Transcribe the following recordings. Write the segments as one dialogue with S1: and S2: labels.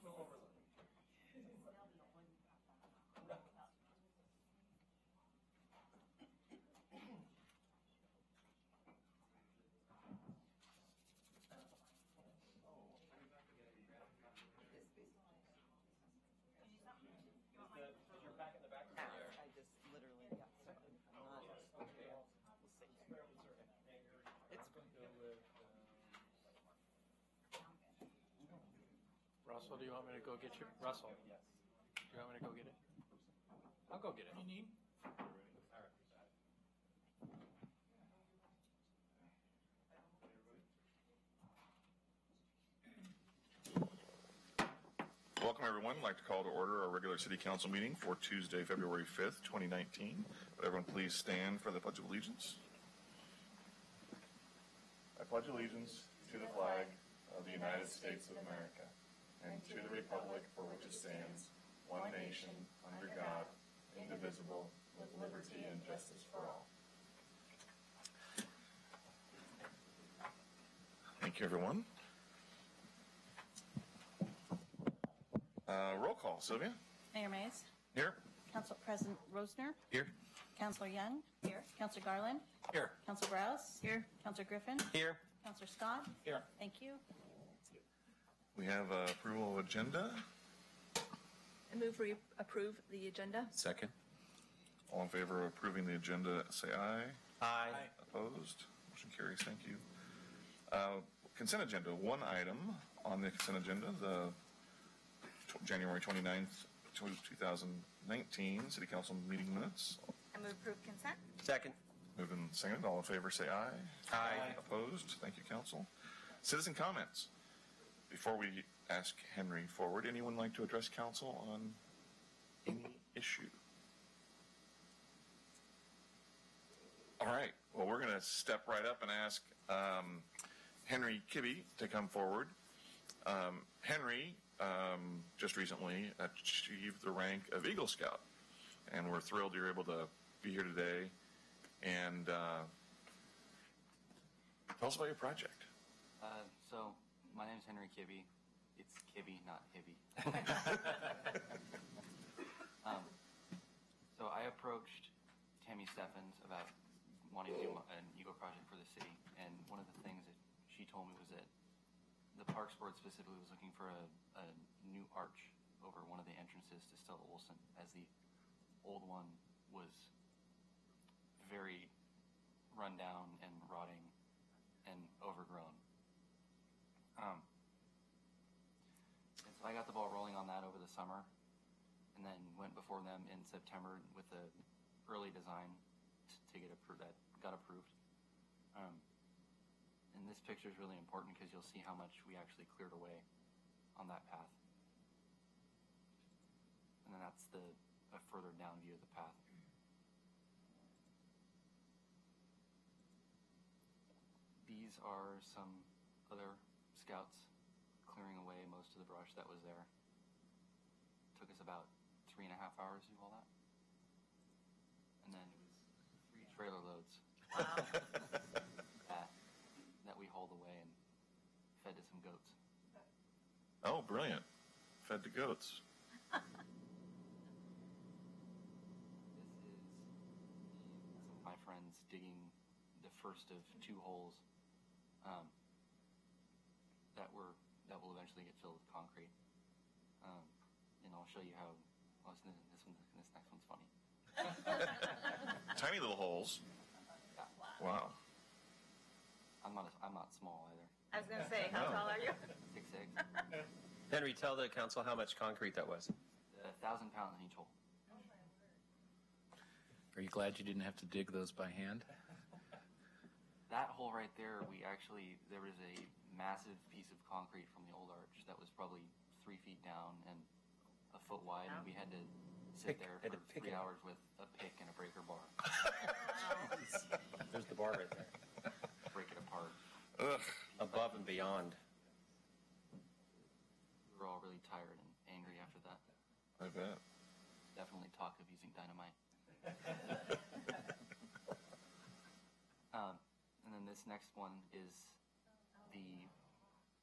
S1: You're back in the back.
S2: I just literally got started. I'm not. We'll see. It's fine.
S1: Russell, do you want me to go get you? Russell, yes. Do you want me to go get it? I'll go get it. You need? All right.
S3: Welcome, everyone. I'd like to call to order our regular City Council meeting for Tuesday, February 5th, 2019. Would everyone please stand for the Pledge of Allegiance? I pledge allegiance to the flag of the United States of America and to the republic for which it stands, one nation, under God, indivisible, with liberty and justice for all. Thank you, everyone. Roll call, Sylvia.
S4: Mayor Mays.
S3: Here.
S4: Council President Rosner.
S3: Here.
S4: Councilor Young. Here. Councilor Garland.
S1: Here.
S4: Councilor Browse. Here. Councilor Griffin.
S1: Here.
S4: Councilor Scott.
S1: Here.
S4: Thank you.
S3: We have approval of agenda.
S5: I move we approve the agenda.
S1: Second.
S3: All in favor of approving the agenda, say aye.
S1: Aye.
S3: Opposed? Motion carries. Thank you. Consent agenda. One item on the consent agenda, the January 29th, 2019 City Council meeting minutes.
S5: I move approve consent.
S1: Second.
S3: Moved and seconded. All in favor, say aye.
S1: Aye.
S3: Opposed? Thank you, Council. Citizen comments. Before we ask Henry forward, anyone like to address Council on any issue? All right. Well, we're going to step right up and ask Henry Kibbe to come forward. Henry just recently achieved the rank of Eagle Scout, and we're thrilled you're able to be here today. And tell us about your project.
S6: So my name is Henry Kibbe. It's Kibbe, not Hibby. So I approached Tammy Steffens about wanting to do an Eagle project for the city, and one of the things that she told me was that the Parks Board specifically was looking for a new arch over one of the entrances to Stella Olson, as the old one was very run down and rotting and overgrown. And so I got the ball rolling on that over the summer, and then went before them in September with the early design to get approved. That got approved. And this picture is really important because you'll see how much we actually cleared away on that path. And then that's a further down view of the path. These are some other scouts clearing away most of the brush that was there. Took us about 3.5 hours to do all that. And then it was 3 trailer loads. Wow. that we hauled away and fed to some goats.
S3: Oh, brilliant. Fed to goats.
S6: This is some of my friends digging the first of 2 holes that will eventually get filled with concrete. And I'll show you how. Well, this next one's funny.
S3: Tiny little holes.
S6: Yeah.
S3: Wow.
S6: I'm not small either.
S5: I was going to say, how tall are you?
S6: 6'6".
S1: Henry, tell the council how much concrete that was.
S6: 1,000 pounds in each hole.
S7: Are you glad you didn't have to dig those by hand?
S6: That hole right there, there was a massive piece of concrete from the old arch that was probably 3 feet down and a foot wide, and we had to sit there for 3 hours with a pick and a breaker bar.
S1: There's the bar right there.
S6: Break it apart.
S3: Ugh.
S1: Above and beyond.
S6: We were all really tired and angry after that.
S3: I bet.
S6: Definitely talk of using dynamite. And then this next one is the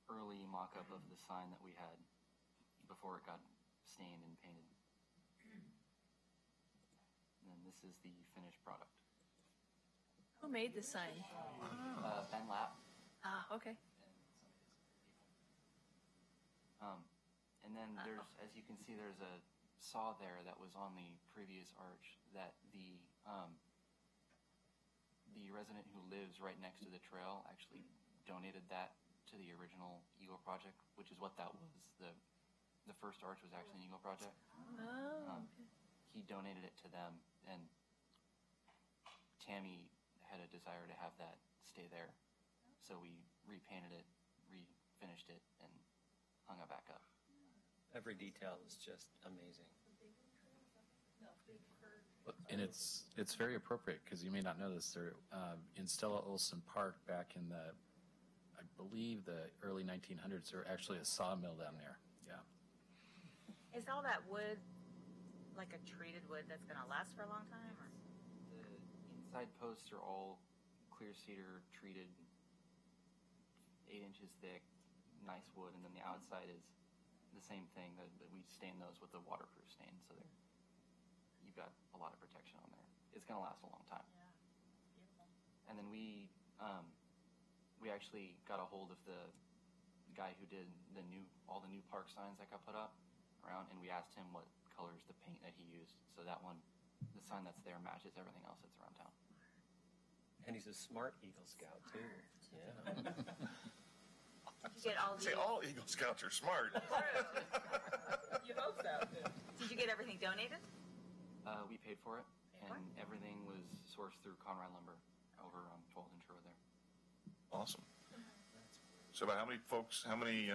S6: early mock-up of the sign that we had. before it got stained and painted. And then this is the finished product.
S5: Who made the sign?
S6: Ben Lapp.
S5: Ah, okay.
S6: And then there's, as you can see, there's a saw there that was on the previous arch that the resident who lives right next to the trail actually donated that to the original Eagle project, which is what that was. The first arch was actually an Eagle project.
S5: Oh, okay.
S6: He donated it to them, and Tammy had a desire to have that stay there, so we repainted it, refinished it, and hung it back up.
S8: Every detail is just amazing.
S7: And it's very appropriate because you may not know this. There, in Stella Olson Park back in the, I believe the early 1900s, there was actually a sawmill down there. Yeah.
S9: Is all that wood like a treated wood that's going to last for a long time? Or?
S6: The inside posts are all clear cedar treated, 8 inches thick, nice wood, and then the outside is the same thing. That we stain those with a waterproof stain, so you've got a lot of protection on there. It's going to last a long time.
S9: Yeah, beautiful.
S6: And then we actually got a hold of the guy who did all the new park signs that got put up around, and we asked him what colors the paint that he used. So that one, the sign that's there, matches everything else that's around town.
S8: And he's a smart Eagle Scout, too. Yeah.
S9: Did you get all the?
S3: Say all Eagle Scouts are smart.
S9: You hope so. Did you get everything donated?
S6: We paid for it,
S9: Paid for
S6: and everything was sourced through Conrad Lumber over on 12th and Sherwood there.
S3: Awesome. So about how many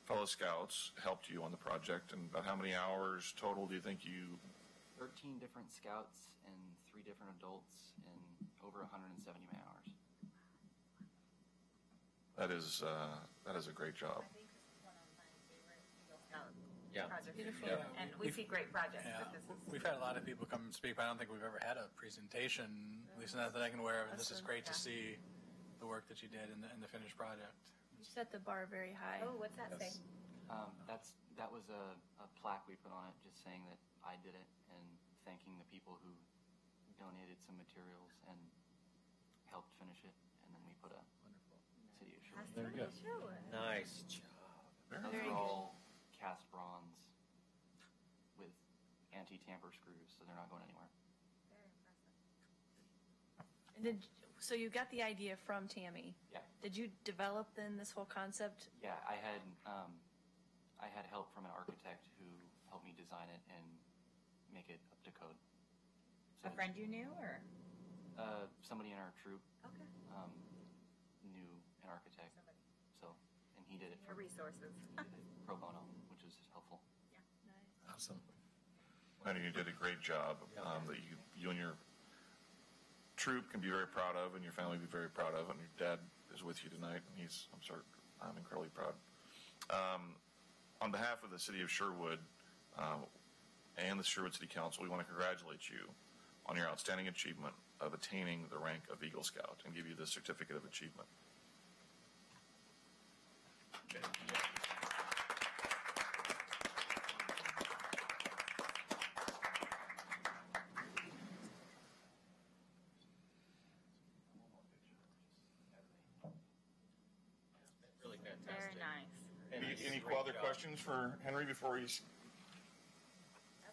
S3: fellow scouts helped you on the project, and about how many hours total do you think you?
S6: 13 different scouts and 3 different adults and over 170 man-hours.
S3: That is a great job.
S9: I think this is one of my favorite Eagle Scout
S8: Yeah.
S9: projects.
S5: Beautiful.
S1: Yeah.
S9: And we see great projects,
S1: Yeah,
S9: but this is.
S1: we've had a lot of people come and speak, but I don't think we've ever had a presentation, at least not that I can aware of. And this is great to see the work that you did in the finished project.
S5: You set the bar very high.
S9: Oh, what's that say?
S6: That was a plaque we put on it just saying that I did it and thanking the people who donated some materials and helped finish it. And then we put a City of Sherwood.
S7: There you go.
S9: Sherwood.
S8: Nice job.
S6: Those
S5: Very
S6: are
S5: good.
S6: all cast bronze with anti-tamper screws, so they're not going anywhere.
S9: Very impressive.
S5: And so you got the idea from Tammy.
S6: Yeah.
S5: Did you develop then this whole concept?
S6: Yeah, I had help from an architect who helped me design it and make it up to code.
S9: A friend you knew, or?
S6: Somebody in our troop
S9: Okay.
S6: knew an architect,
S9: Somebody.
S6: so, and he did it
S9: For resources.
S6: pro bono, which was helpful.
S5: Nice.
S7: Awesome.
S3: And you did a great job that you and your troop can be very proud of, and your family be very proud of, and your dad is with you tonight, and I'm incredibly proud. On behalf of the City of Sherwood and the Sherwood City Council, we want to congratulate you on your outstanding achievement of attaining the rank of Eagle Scout and give you the certificate of achievement.
S8: Really fantastic.
S9: Very nice.
S8: And
S3: Any
S8: great
S3: other
S8: job.
S3: questions for Henry before he?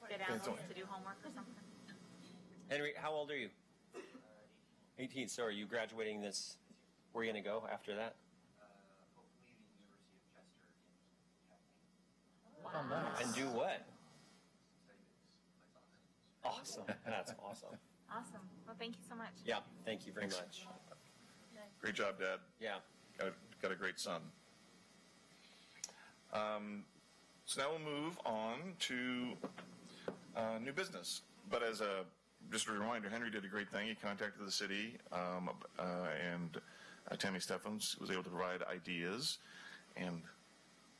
S9: Get out to do homework or something?
S8: Henry, how old are you? 18. So are you graduating this? Where are you going to go after that?
S7: Oh, nice.
S8: And do what? Awesome. That's awesome.
S9: Awesome. Well, thank you so much.
S8: Yeah, thank you very much.
S3: Great job, Dad.
S8: Yeah.
S3: Got a great son. So now we'll move on to new business. But just a reminder, Henry did a great thing. He contacted the city, and Tammy Steffens was able to provide ideas, and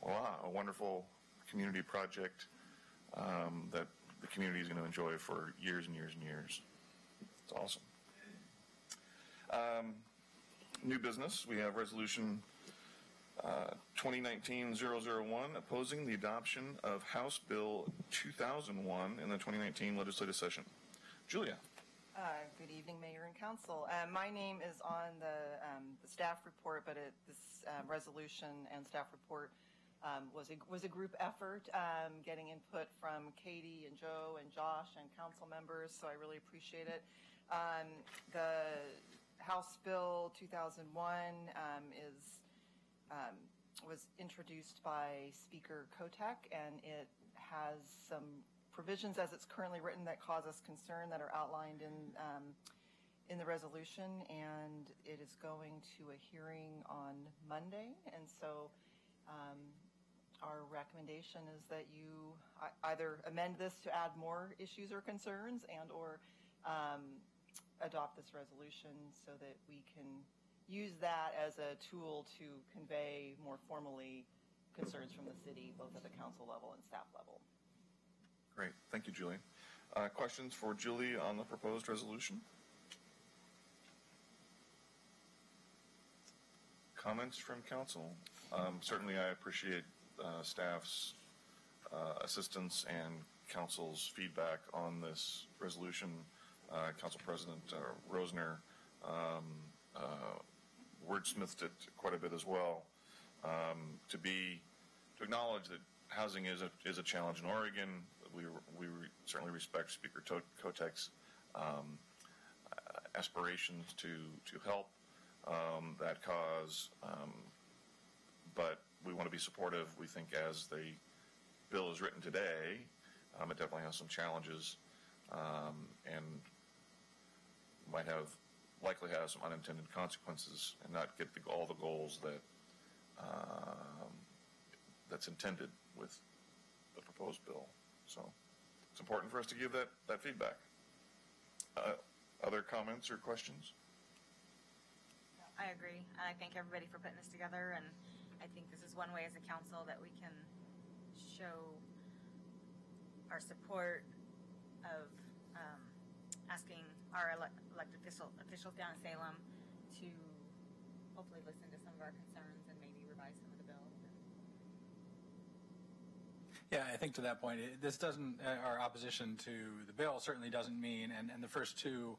S3: voila, a wonderful community project that the community is going to enjoy for years and years and years. It's awesome. New business, we have resolution 2019-001, opposing the adoption of House Bill 2001 in the 2019 legislative session. Julia.
S2: Good evening, Mayor and Council. My name is on the staff report, but this resolution and staff report was a group effort, getting input from Katie and Joe and Josh and council members, so I really appreciate it. The House Bill 2001 was introduced by Speaker Kotek, and it has some provisions as it's currently written that cause us concern that are outlined in the resolution, and it is going to a hearing on Monday. And so our recommendation is that you either amend this to add more issues or concerns and or adopt this resolution so that we can use that as a tool to convey more formally concerns from the city, both at the council level and staff level.
S3: Great. Thank you, Julie. Questions for Julie on the proposed resolution? Comments from council? Certainly I appreciate staff's assistance and council's feedback on this resolution. Council President Rosner wordsmithed it quite a bit as well. To acknowledge that housing is a challenge in Oregon. We certainly respect Speaker Kotek's aspirations to help that cause, but we want to be supportive. We think as the bill is written today, it definitely has some challenges and might likely have some unintended consequences and not get all the goals that's intended with the proposed bill. So it's important for us to give that feedback. Other comments or questions?
S9: I agree, and I thank everybody for putting this together, and I think this is one way as a council that we can show our support of asking our elected officials down in Salem to hopefully listen to some of our concerns and maybe revise some of the bills.
S1: Yeah, I think to that point, this doesn't, our opposition to the bill certainly doesn't mean, and the first two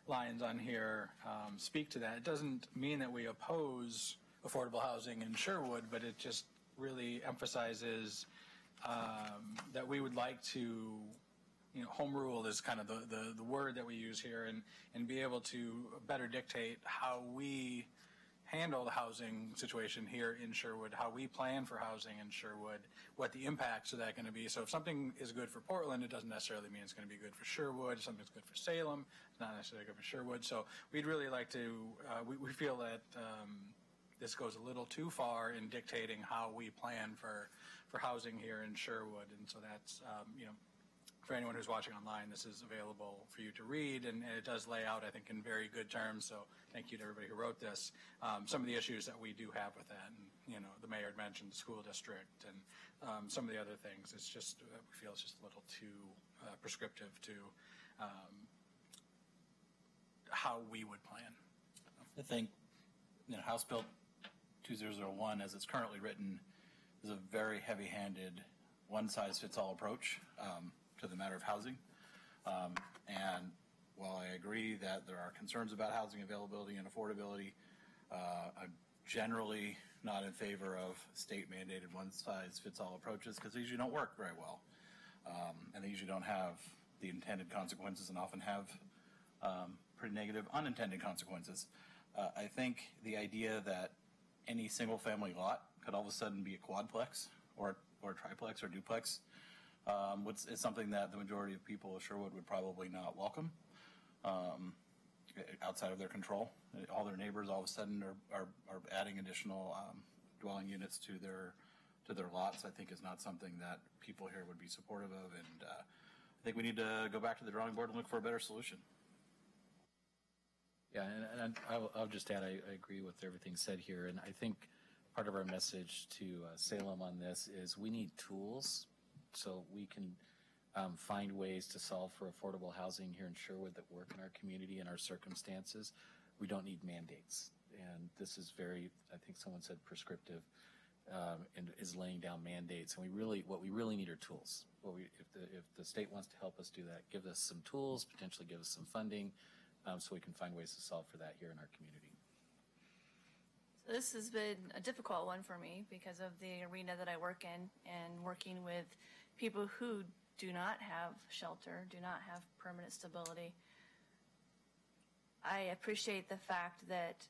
S1: lines on here speak to that. It doesn't mean that we oppose affordable housing in Sherwood, but it just really emphasizes that we would like to, home rule is kind of the word that we use here, and be able to better dictate how we handle the housing situation here in Sherwood, how we plan for housing in Sherwood, what the impacts of that going to be. So if something is good for Portland, it doesn't necessarily mean it's going to be good for Sherwood. If something's good for Salem, it's not necessarily good for Sherwood. So we'd really like to, we feel that this goes a little too far in dictating how we plan for housing here in Sherwood. And so that's, for anyone who's watching online, this is available for you to read, and it does lay out, I think, in very good terms. So thank you to everybody who wrote this. Some of the issues that we do have with that, and the mayor had mentioned the school district and some of the other things. It's just we feel it's just a little too prescriptive to how we would plan.
S10: I think House Bill 2001, as it's currently written, is a very heavy-handed, one-size-fits-all approach to the matter of housing. And while I agree that there are concerns about housing availability and affordability, I'm generally not in favor of state-mandated one-size-fits-all approaches because they usually don't work very well. And they usually don't have the intended consequences and often have pretty negative unintended consequences. I think the idea that any single-family lot could all of a sudden be a quadplex or a triplex or duplex it's something that the majority of people of Sherwood would probably not welcome outside of their control. All their neighbors all of a sudden are adding additional dwelling units to their lots. I think is not something that people here would be supportive of, and I think we need to go back to the drawing board and look for a better solution.
S7: Yeah, and I'll just add, I agree with everything said here, and I think part of our message to Salem on this is we need tools so we can find ways to solve for affordable housing here in Sherwood that work in our community and our circumstances. We don't need mandates. And this is very, I think someone said prescriptive, and is laying down mandates. And what we really need are tools. If the state wants to help us do that, give us some tools, potentially give us some funding, so we can find ways to solve for that here in our community.
S5: So this has been a difficult one for me because of the arena that I work in and working with people who do not have shelter, do not have permanent stability. I appreciate the fact that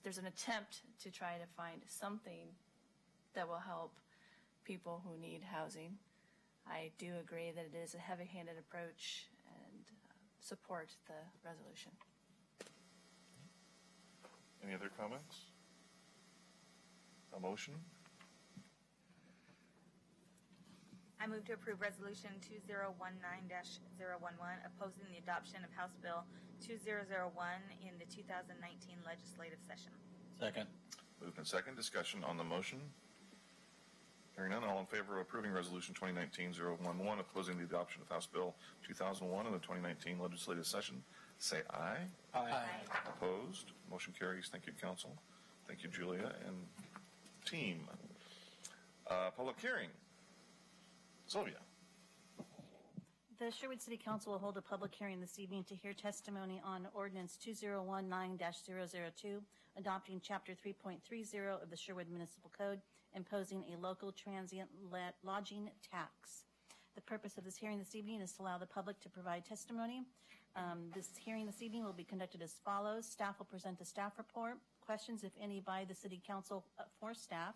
S5: there's an attempt to try to find something that will help people who need housing. I do agree that it is a heavy-handed approach and support the resolution.
S3: Any other comments? A motion?
S9: I move to approve Resolution 2019-011, opposing the adoption of House Bill 2001 in the 2019 legislative session.
S10: Second.
S3: Moved and second. Discussion on the motion. Hearing none, all in favor of approving Resolution 2019-011, opposing the adoption of House Bill 2001 in the 2019 legislative session, say aye.
S1: Aye.
S3: Opposed? Motion carries. Thank you, Council. Thank you, Julia and team. Public hearing. Sylvia.
S4: The Sherwood City Council will hold a public hearing this evening to hear testimony on Ordinance 2019-002, adopting Chapter 3.30 of the Sherwood Municipal Code, imposing a local transient lodging tax. The purpose of this hearing this evening is to allow the public to provide testimony. This hearing this evening will be conducted as follows. Staff will present a staff report. Questions, if any, by the City Council for staff.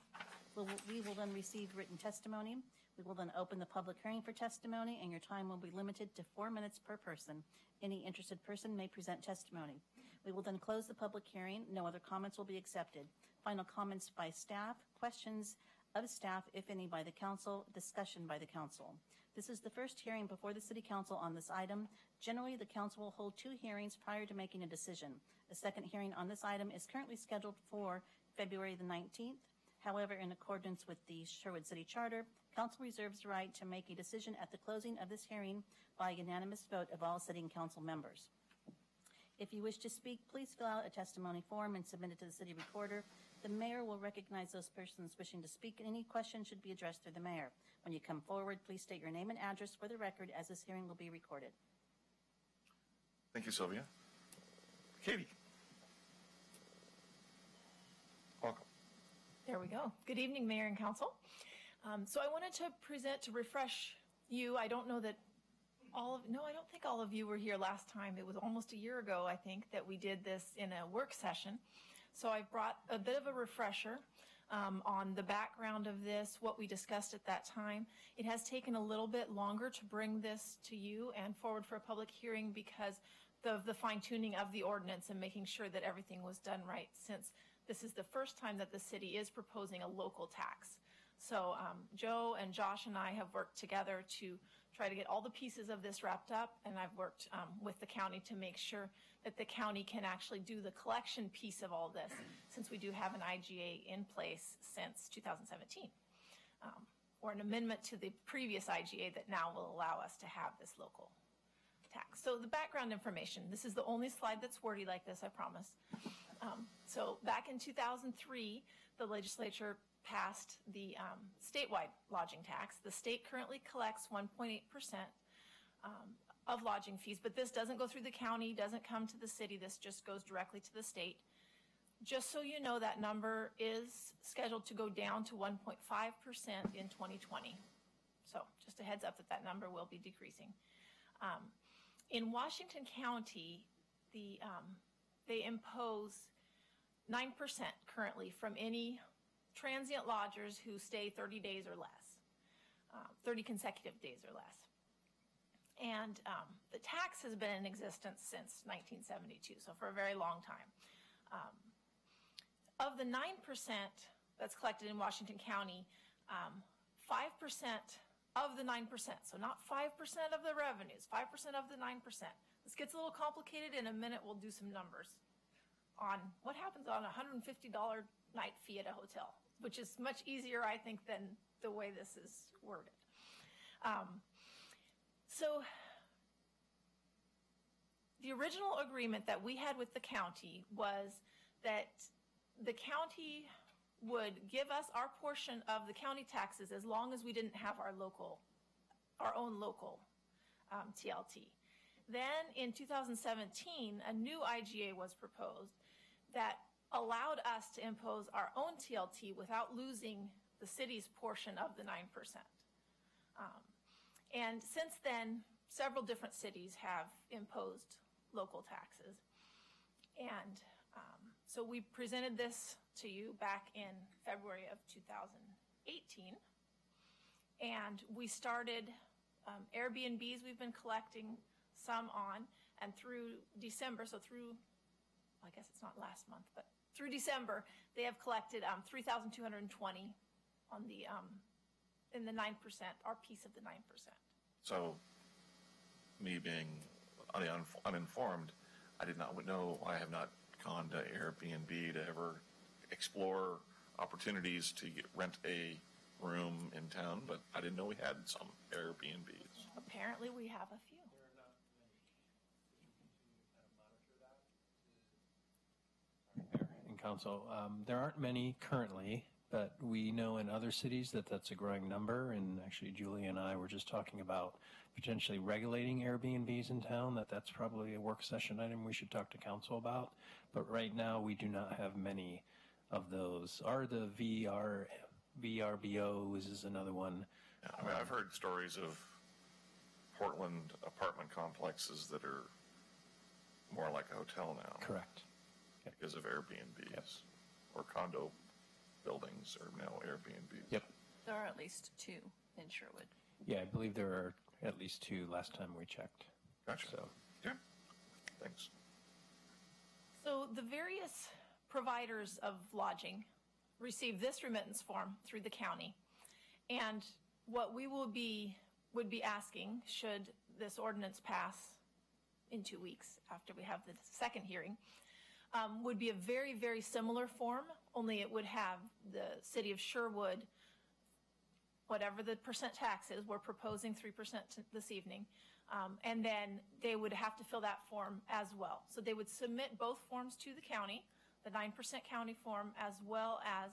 S4: We will then receive written testimony. We will then open the public hearing for testimony, and your time will be limited to 4 minutes per person. Any interested person may present testimony. We will then close the public hearing. No other comments will be accepted. Final comments by staff, questions of staff, if any, by the council, discussion by the council. This is the first hearing before the City Council on this item. Generally, the council will hold 2 hearings prior to making a decision. A second hearing on this item is currently scheduled for February the 19th. However, in accordance with the Sherwood City Charter, council reserves the right to make a decision at the closing of this hearing by unanimous vote of all sitting council members. If you wish to speak, please fill out a testimony form and submit it to the city recorder. The mayor will recognize those persons wishing to speak, and any questions should be addressed through the mayor. When you come forward, please state your name and address for the record, as this hearing will be recorded.
S3: Thank you, Sylvia. Katie. Welcome.
S5: There we go. Good evening, Mayor and Council. So I wanted to present to refresh you. I don't know that I don't think all of you were here last time. It was almost a year ago, I think, that we did this in a work session. So I brought a bit of a refresher on the background of this, what we discussed at that time. It has taken a little bit longer to bring this to you and forward for a public hearing because of the fine-tuning of the ordinance and making sure that everything was done right, since this is the first time that the city is proposing a local tax. So Joe and Josh and I have worked together to try to get all the pieces of this wrapped up, and I've worked with the county to make sure that the county can actually do the collection piece of all this, since we do have an IGA in place since 2017, or an amendment to the previous IGA that now will allow us to have this local tax. So the background information, this is the only slide that's wordy like this, I promise. So back in 2003, the legislature passed the statewide lodging tax. The state currently collects 1.8% of lodging fees, but this doesn't go through the county, doesn't come to the city. This just goes directly to the state. Just so you know, that number is scheduled to go down to 1.5% in 2020. So just a heads up that number will be decreasing. In Washington County, they impose 9% currently from any transient lodgers who stay 30 days or less, 30 consecutive days or less. And the tax has been in existence since 1972, so for a very long time. Of the 9% that's collected in Washington County, 5% of the 9%, so not 5% of the revenues, 5% of the 9%. This gets a little complicated. In a minute, we'll do some numbers on what happens on a $150 night fee at a hotel, which is much easier, I think, than the way this is worded. So the original agreement that we had with the county was that the county would give us our portion of the county taxes as long as we didn't have our own local TLT. Then in 2017, a new IGA was proposed that allowed us to impose our own TLT without losing the city's portion of the 9%. And since then, several different cities have imposed local taxes. And so we presented this to you back in February of 2018. And we started Airbnbs we've been collecting some on, and through December, so through, I guess it's not last month, but through December, they have collected 3,220 on the, in the 9%, our piece of the 9%.
S3: So, me being uninformed, I did not know, I have not gone to Airbnb to ever explore opportunities to rent a room in town, but I didn't know we had some Airbnbs.
S5: Apparently we have a few.
S11: And Council, there aren't many currently, but we know in other cities that that's a growing number, and actually Julie and I were just talking about potentially regulating Airbnbs in town, that's probably a work session item we should talk to council about. But right now we do not have many of those. Are the VRBOs is another one.
S3: Yeah, I mean, I've heard stories of Portland apartment complexes that are more like a hotel now.
S11: Correct.
S3: Because of Airbnbs. Or condo buildings are now Airbnbs.
S11: Yep.
S12: There are at least 2 in Sherwood.
S11: Yeah, I believe there are at least 2 last time we checked.
S3: Gotcha.
S11: So.
S3: Yeah. Thanks.
S5: So the various providers of lodging receive this remittance form through the county. And what we would be asking, should this ordinance pass in 2 weeks after we have the second hearing, would be a very, very similar form, only it would have the city of Sherwood, whatever the percent tax is, we're proposing 3% this evening, and then they would have to fill that form as well. So they would submit both forms to the county, the 9% county form as well as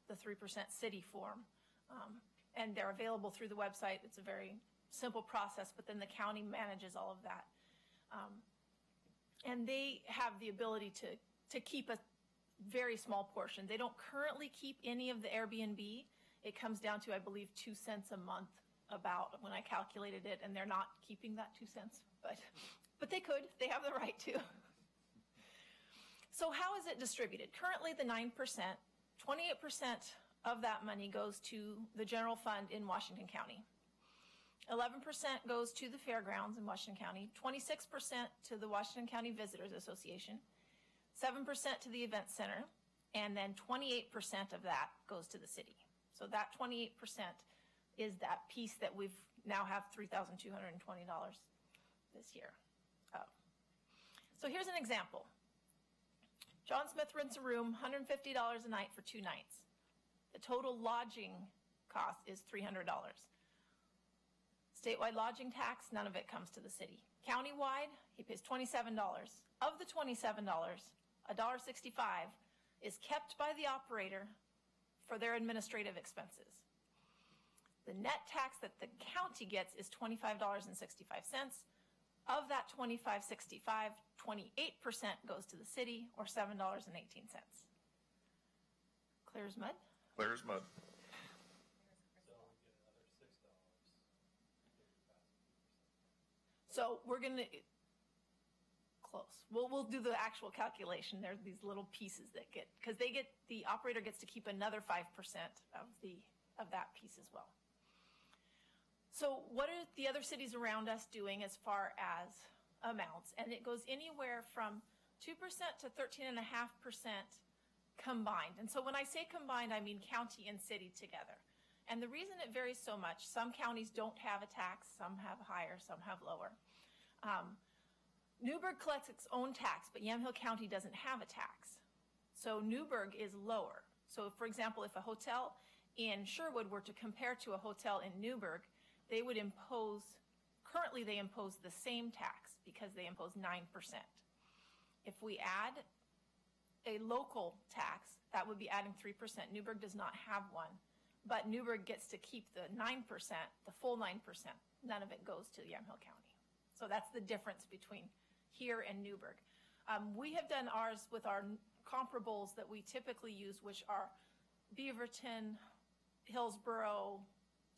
S5: the 3% city form. And they're available through the website. It's a very simple process, but then the county manages all of that. And they have the ability to keep a very small portion. They don't currently keep any of the Airbnb. It comes down to, I believe, 2 cents a month about when I calculated it, and they're not keeping that 2 cents, but they could. They have the right to. So how is it distributed? Currently, the 9%, 28% of that money goes to the general fund in Washington County. 11% goes to the fairgrounds in Washington County, 26% to the Washington County Visitors Association, 7% to the event center, and then 28% of that goes to the city. So that 28% is that piece that we've now have $3,220 this year. So here's an example. John Smith rents a room, $150 a night for 2 nights. The total lodging cost is $300. Statewide lodging tax, none of it comes to the city. Countywide, he pays $27. Of the $27, $1.65 is kept by the operator for their administrative expenses. The net tax that the county gets is $25.65. Of that $25.65, 28% goes to the city, or $7.18. Clear as mud?
S3: Clear as mud.
S5: So we're going to, close. We'll do the actual calculation. There's these little pieces that get, because the operator gets to keep another 5% of that piece as well. So what are the other cities around us doing as far as amounts? And it goes anywhere from 2% to 13.5% combined. And so when I say combined, I mean county and city together. And the reason it varies so much, some counties don't have a tax, some have higher, some have lower. Newburgh collects its own tax, but Yamhill County doesn't have a tax. So Newburgh is lower. So for example, if a hotel in Sherwood were to compare to a hotel in Newburgh, they would currently they impose the same tax because they impose 9%. If we add a local tax, that would be adding 3%. Newburgh does not have one, but Newburgh gets to keep the 9%, the full 9%. None of it goes to Yamhill County. So that's the difference between here and Newburgh. We have done ours with our comparables that we typically use, which are Beaverton, Hillsborough,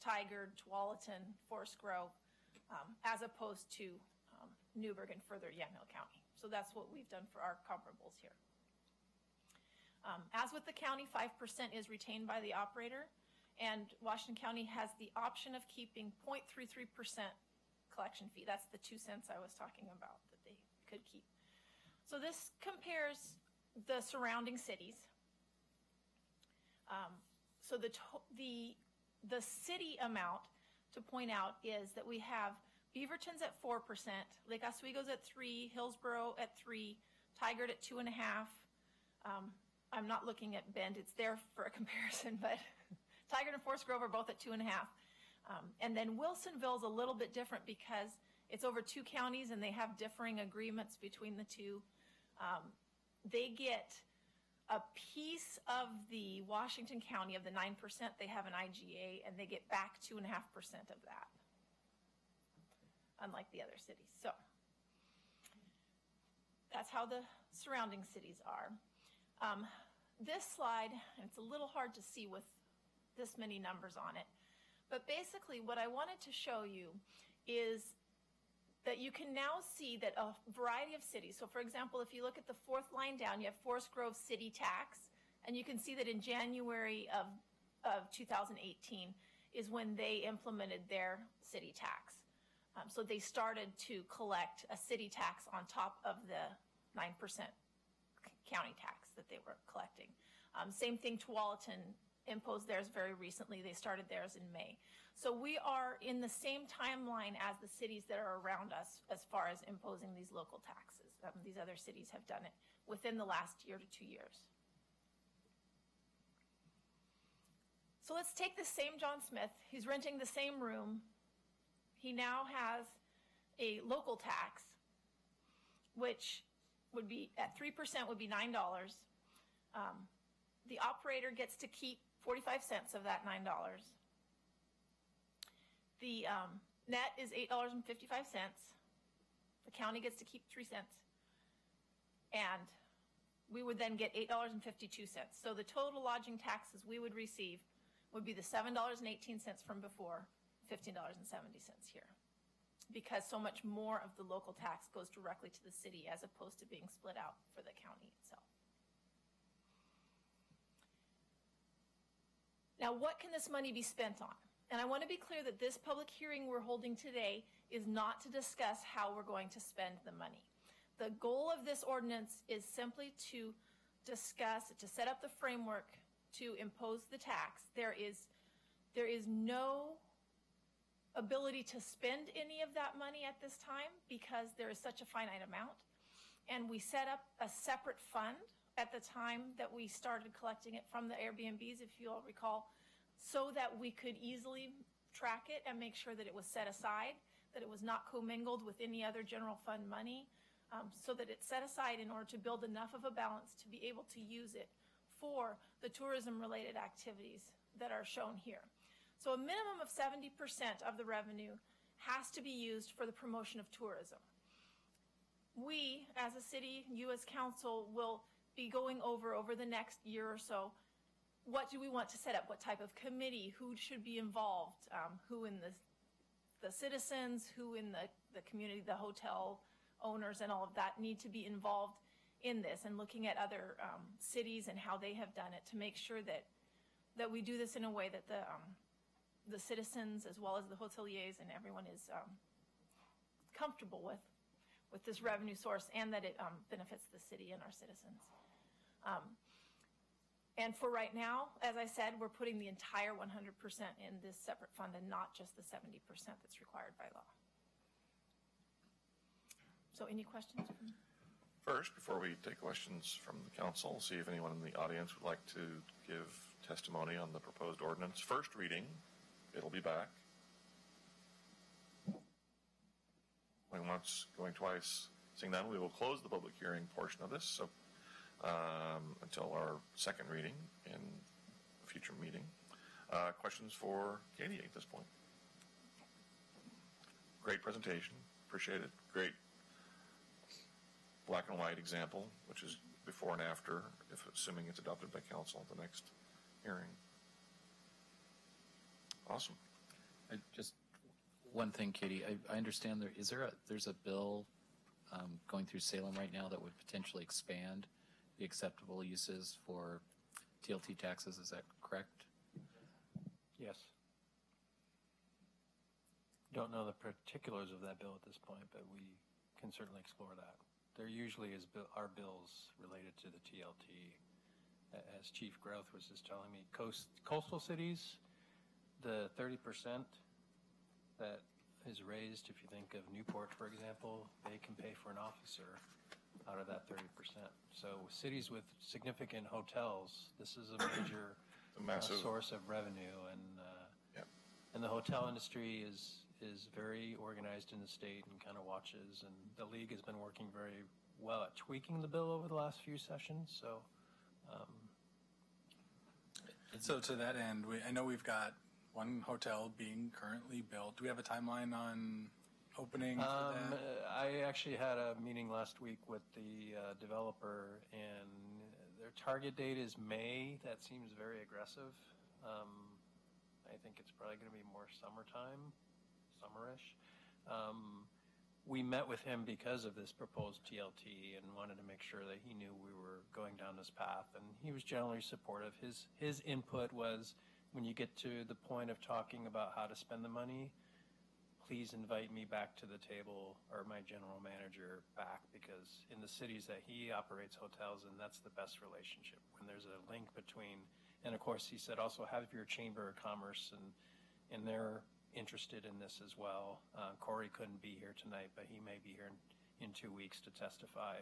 S5: Tigard, Tualatin, Forest Grove, as opposed to Newburgh and further Yamhill County. So that's what we've done for our comparables here. As with the county, 5% is retained by the operator, and Washington County has the option of keeping 0.33% collection fee. That's the 2 cents I was talking about that they could keep. So this compares the surrounding cities. So the city amount to point out is that we have Beaverton's at 4%, Lake Oswego's at 3%, Hillsborough at 3%, Tigard at 2.5%. I'm not looking at Bend; it's there for a comparison, but Tigard and Forest Grove are both at 2.5%. And then Wilsonville's a little bit different because it's over 2 counties and they have differing agreements between the two. They get a piece of the Washington County of the 9%. They have an IGA and they get back 2.5% of that, unlike the other cities. So that's how the surrounding cities are. This slide, and it's a little hard to see with this many numbers on it, but basically what I wanted to show you is that you can now see that a variety of cities, so for example, if you look at the 4th line down, you have Forest Grove city tax, and you can see that in January of 2018 is when they implemented their city tax. So they started to collect a city tax on top of the 9% county tax that they were collecting. Same thing, Tualatin imposed theirs very recently. They started theirs in May. So we are in the same timeline as the cities that are around us as far as imposing these local taxes. These other cities have done it within the last year to 2 years. So let's take the same John Smith. He's renting the same room. He now has a local tax, which would be at 3% would be $9. The operator gets to keep 45 cents of that $9. The net is $8.55. The county gets to keep 3 cents. And we would then get $8.52. So the total lodging taxes we would receive would be the $7.18 from before, $15.70 here. Because so much more of the local tax goes directly to the city as opposed to being split out for the county itself. Now, what can this money be spent on? And I want to be clear that this public hearing we're holding today is not to discuss how we're going to spend the money. The goal of this ordinance is simply to discuss, to set up the framework to impose the tax. There is no ability to spend any of that money at this time because there is such a finite amount. And we set up a separate fund at the time that we started collecting it from the Airbnbs, if you all recall, so that we could easily track it and make sure that it was set aside, that it was not commingled with any other general fund money, so that it's set aside in order to build enough of a balance to be able to use it for the tourism-related activities that are shown here. So a minimum of 70% of the revenue has to be used for the promotion of tourism. We, as a city, you as council, will be going over the next year or so, what do we want to set up? What type of committee? Who should be involved? Who in the citizens? Who in the community, the hotel owners and all of that need to be involved in this, and looking at other cities and how they have done it to make sure that we do this in a way that the citizens as well as the hoteliers and everyone is comfortable with this revenue source, and that it benefits the city and our citizens. And for right now, as I said, we're putting the entire 100% in this separate fund and not just the 70% that's required by law. So any questions?
S3: First, before we take questions from the council, see if anyone in the audience would like to give testimony on the proposed ordinance. First reading, it'll be back. Going once, going twice. Seeing none, we will close the public hearing portion of this. So until our second reading in a future meeting. Questions for Katie at this point? Great presentation. Appreciate it. Great black and white example, which is before and after, if assuming it's adopted by council at the next hearing. Awesome.
S7: Just one thing, Katie, I understand there's a bill going through Salem right now that would potentially expand the acceptable uses for TLT taxes. Is that correct?
S11: Yes. Don't know the particulars of that bill at this point, but we can certainly explore that. There usually are bills related to the TLT. As Chief Groth was just telling me, coastal cities, the 30% that is raised, if you think of Newport, for example, they can pay for an officer out of that 30%. So cities with significant hotels, this is a major source of revenue, and the hotel industry is very organized in the state and kind of watches, and the league has been working very well at tweaking the bill over the last few sessions.
S1: So to that end, I know we've got one hotel being currently built. Do we have a timeline on opening for that?
S11: I actually had a meeting last week with the developer, and their target date is May. That seems very aggressive. I think it's probably going to be more summerish. We met with him because of this proposed TLT and wanted to make sure that he knew we were going down this path, and he was generally supportive. His input was, when you get to the point of talking about how to spend the money, please invite me back to the table, or my general manager back, because in the cities that he operates hotels in, that's the best relationship, when there's a link between. And of course, he said also have your Chamber of Commerce, and they're interested in this as well. Corey couldn't be here tonight, but he may be here in 2 weeks to testify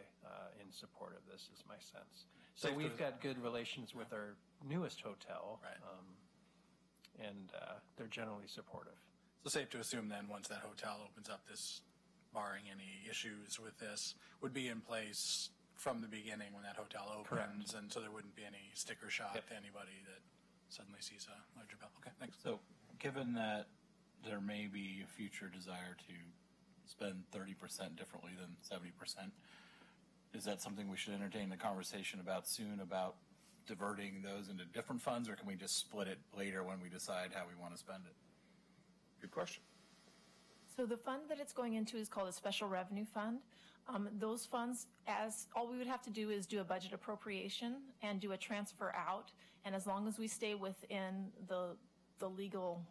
S11: in support of this, is my sense. So we've got good relations with our newest hotel,
S1: right.
S11: And they're generally supportive.
S1: So safe to assume then, once that hotel opens up, this, barring any issues with this, would be in place from the beginning when that hotel opens.
S11: Correct.
S1: And so there wouldn't be any sticker shock to anybody that suddenly sees a larger bill. Okay, thanks.
S10: So given that there may be a future desire to spend 30% differently than 70%, is that something we should entertain a conversation about soon, about diverting those into different funds, or can we just split it later when we decide how we want to spend it?
S3: Good question.
S5: So the fund that it's going into is called a special revenue fund. Those funds, all we would have to do is do a budget appropriation and do a transfer out. And as long as we stay within the legal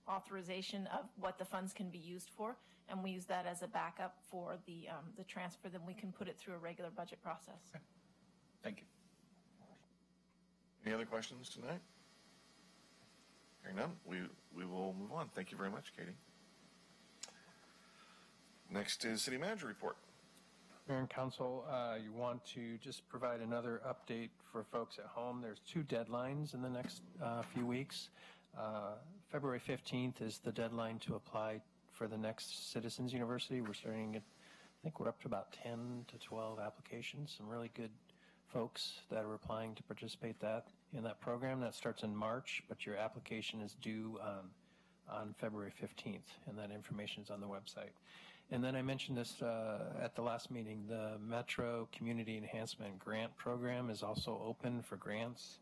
S5: authorization of what the funds can be used for, and we use that as a backup for the transfer, then we can put it through a regular budget process.
S3: Okay.
S10: Thank you.
S3: Any other questions tonight? Hearing none, we will move on. Thank you very much, Katie. Next is City Manager Report.
S11: Mayor and Council, you want to just provide another update for folks at home. There's 2 deadlines in the next few weeks. February 15th is the deadline to apply for the next Citizens University. We're starting at, I think we're up to about 10 to 12 applications, some really good folks that are applying to participate in that program. That starts in March, but your application is due on February 15th, and that information is on the website. And then I mentioned this at the last meeting, the Metro Community Enhancement Grant Program is also open for grants.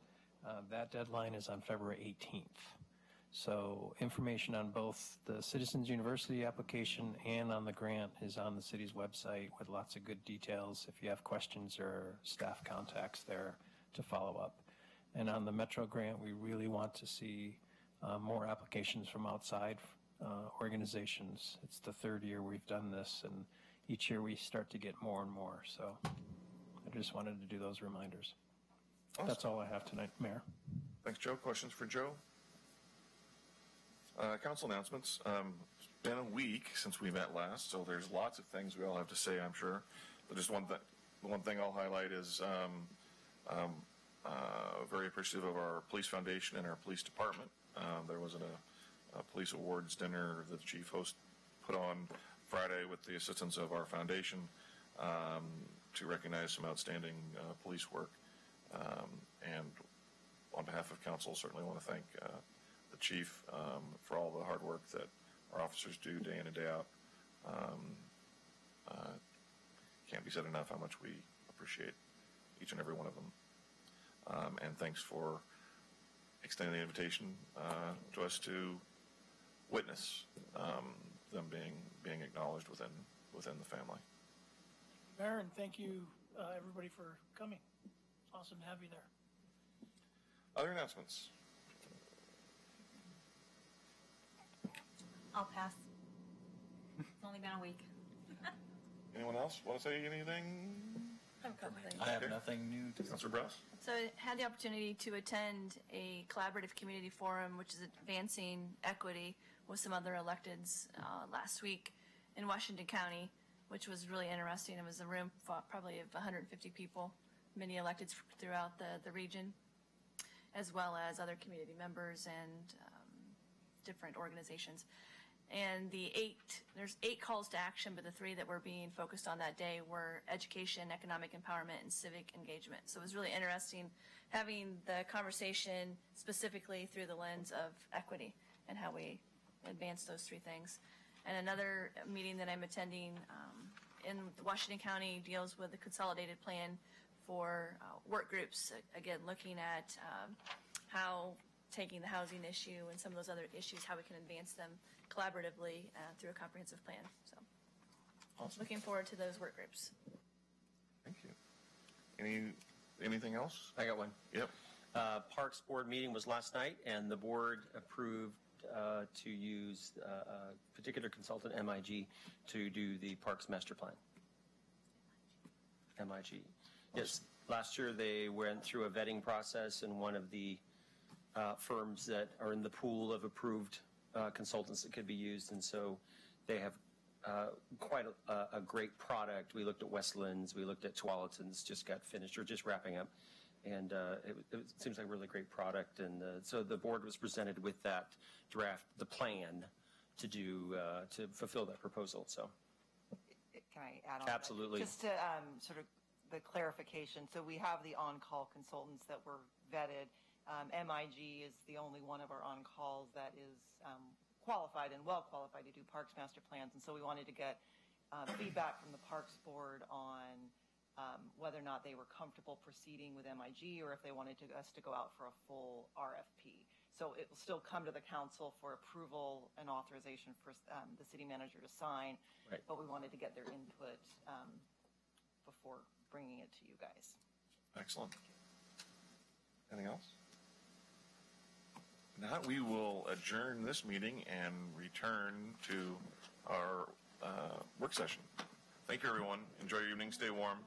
S11: That deadline is on February 18th. So information on both the Citizens University application and on the grant is on the city's website with lots of good details if you have questions or staff contacts there to follow up. And on the Metro grant, we really want to see more applications from outside organizations. It's the 3rd year we've done this, and each year we start to get more and more. So I just wanted to do those reminders. Awesome. That's all I have tonight, Mayor.
S3: Thanks, Joe. Questions for Joe? Council announcements. It's been a week since we met last, so there's lots of things we all have to say, I'm sure. But just the one thing I'll highlight is very appreciative of our police foundation and our police department. There was a police awards dinner that the chief host put on Friday with the assistance of our foundation. to recognize some outstanding police work. And on behalf of council, certainly want to thank the chief for all the hard work that our officers do day in and day out. Can't be said enough how much we appreciate each and every one of them. And thanks for extending the invitation to us to witness them being acknowledged within the family.
S13: Mayor, and thank you, everybody, for coming. It's awesome to have you there.
S3: Other announcements?
S9: I'll pass. It's only been a week.
S3: Anyone else want to say anything?
S12: I have a couple things.
S10: I have nothing new to
S3: Councilor Browse?
S12: So I had the opportunity to attend a collaborative community forum, which is advancing equity with some other electeds last week in Washington County, which was really interesting. It was a room probably of 150 people, many electeds throughout the region, as well as other community members and different organizations. And there's 8 calls to action, but the 3 that were being focused on that day were education, economic empowerment, and civic engagement. So it was really interesting having the conversation specifically through the lens of equity and how we advance those 3 things. And another meeting that I'm attending in Washington County deals with the consolidated plan for work groups, again, looking at how taking the housing issue and some of those other issues, how we can advance them collaboratively through a comprehensive plan. So
S3: Awesome.
S12: looking forward to those work groups.
S3: Thank you. Anything else?
S8: I got one.
S3: Yep.
S8: Parks Board meeting was last night, and the board approved to use a particular consultant, MIG, to do the Parks Master Plan. MIG. Yes, last year they went through a vetting process, and one of the firms that are in the pool of approved consultants that could be used, and so they have quite a great product. We looked at Westlands, we looked at Tualatin's, just got finished or just wrapping up, and it seems like a really great product. And so the board was presented with that draft, the plan to do to fulfill that proposal. So
S2: Can I add on?
S8: Absolutely.
S2: Just to sort of the clarification. So we have the on-call consultants that were vetted. MIG is the only one of our on-calls that is qualified and well qualified to do Parks Master Plans. And so we wanted to get feedback from the Parks Board on whether or not they were comfortable proceeding with MIG or if they wanted us to go out for a full RFP. So it will still come to the council for approval and authorization for the city manager to sign.
S8: Right.
S2: But we wanted to get their input before bringing it to you guys.
S3: Excellent. Anything else? Now we will adjourn this meeting and return to our work session. Thank you, everyone. Enjoy your evening. Stay warm.